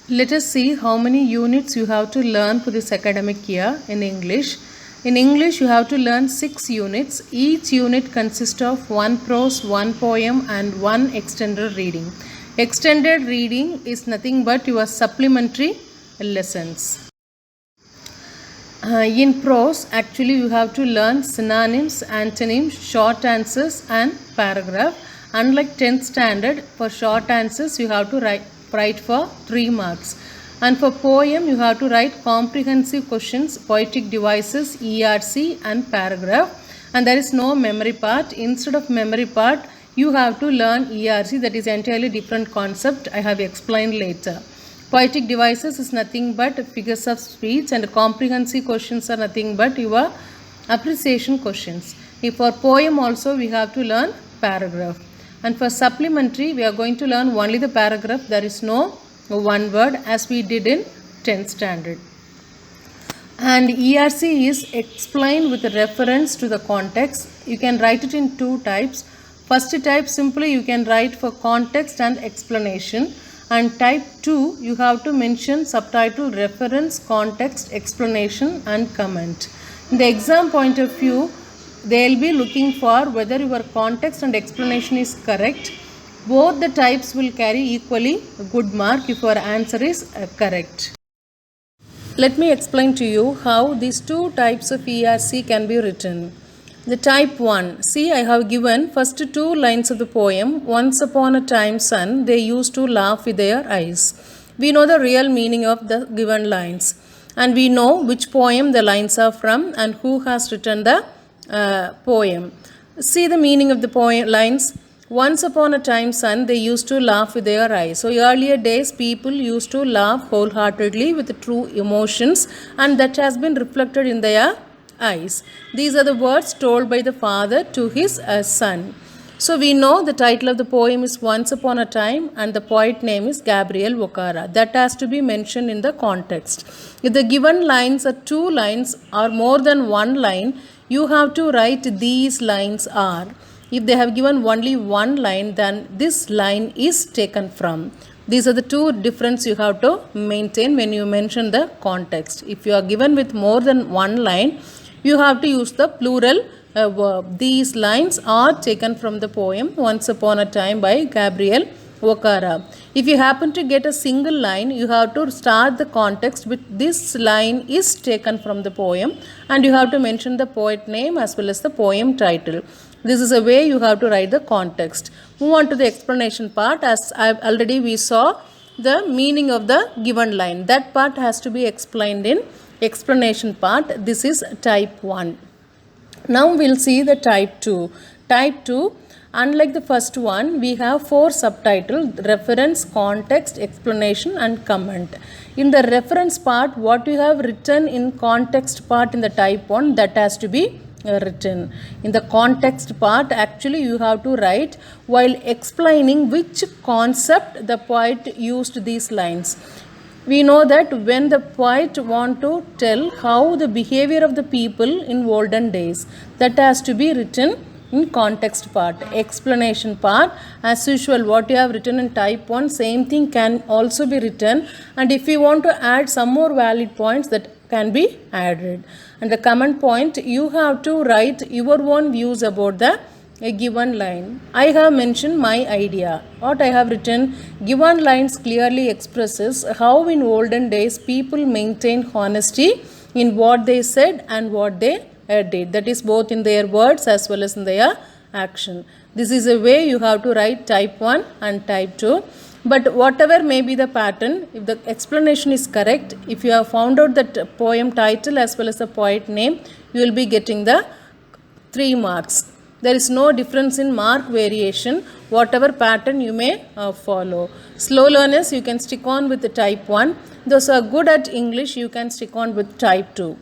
Let us see how many units you have to learn for this academic year in English. In English, you have to learn 6 units. Each unit consists of 1 prose, 1 poem and 1 extended reading. Extended reading is nothing but your supplementary lessons. In prose, actually you have to learn synonyms, antonyms, short answers and paragraph. Unlike 10th standard, for short answers you have to write for 3 marks. And for poem, you have to write comprehensive questions, poetic devices, ERC and paragraph. And there is no memory part. Instead of memory part, you have to learn ERC. That is entirely different concept. I have explained later. Poetic devices is nothing but figures of speech, and comprehensive questions are nothing but your appreciation questions. If for poem also we have to learn paragraph. And for supplementary, we are going to learn only the paragraph. There is no one word as we did in 10th standard. And ERC is explained with reference to the context. You can write it in 2 types. First type, simply you can write for context and explanation. And type 2, you have to mention subtitle, reference, context, explanation and comment. In the exam point of view, they will be looking for whether your context and explanation is correct. Both the types will carry equally good mark if your answer is correct. Let me explain to you how these 2 types of ERC can be written. The type 1. See, I have given first 2 lines of the poem. Once upon a time, son, they used to laugh with their eyes. We know the real meaning of the given lines. And we know which poem the lines are from and who has written the poem. See the meaning of the poem lines. Once upon a time, son, they used to laugh with their eyes. So earlier days, people used to laugh wholeheartedly with true emotions, and that has been reflected in their eyes. These are the words told by the father to his son. So we know the title of the poem is Once Upon a Time and the poet name is Gabriel Okara. That has to be mentioned in the context. If the given lines are 2 lines or more than 1 line, you have to write these lines are. If they have given only 1 line, then this line is taken from. These are the 2 difference you have to maintain when you mention the context. If you are given with more than 1 line, you have to use the plural verb. These lines are taken from the poem Once Upon a Time by Gabriel Okara. If you happen to get a single line, you have to start the context with this line is taken from the poem, and you have to mention the poet name as well as the poem title. This is a way you have to write the context. Move on to the explanation part. As we saw the meaning of the given line. That part has to be explained in explanation part. This is type 1. Now we'll see the type 2. Type 2, unlike the first one, we have 4 subtitles: reference, context, explanation and comment. In the reference part, what you have written in context part in the type 1, that has to be written. In the context part, actually you have to write while explaining which concept the poet used these lines. We know that when the poet want to tell how the behavior of the people in olden days, that has to be written in context part. Explanation part, as usual, what you have written in type 1, same thing can also be written, and if you want to add some more valid points, that can be added. And the comment point, you have to write your own views about the a given line. I have mentioned my idea. What I have written, given lines clearly expresses how in olden days people maintained honesty in what they said and what they did. That is both in their words as well as in their action. This is a way you have to write type 1 and type 2. But whatever may be the pattern, if the explanation is correct, if you have found out that poem title as well as the poet name, you will be getting the 3 marks. There is no difference in mark variation, whatever pattern you may follow. Slow learners, you can stick on with the type 1. Those who are good at English, you can stick on with type 2.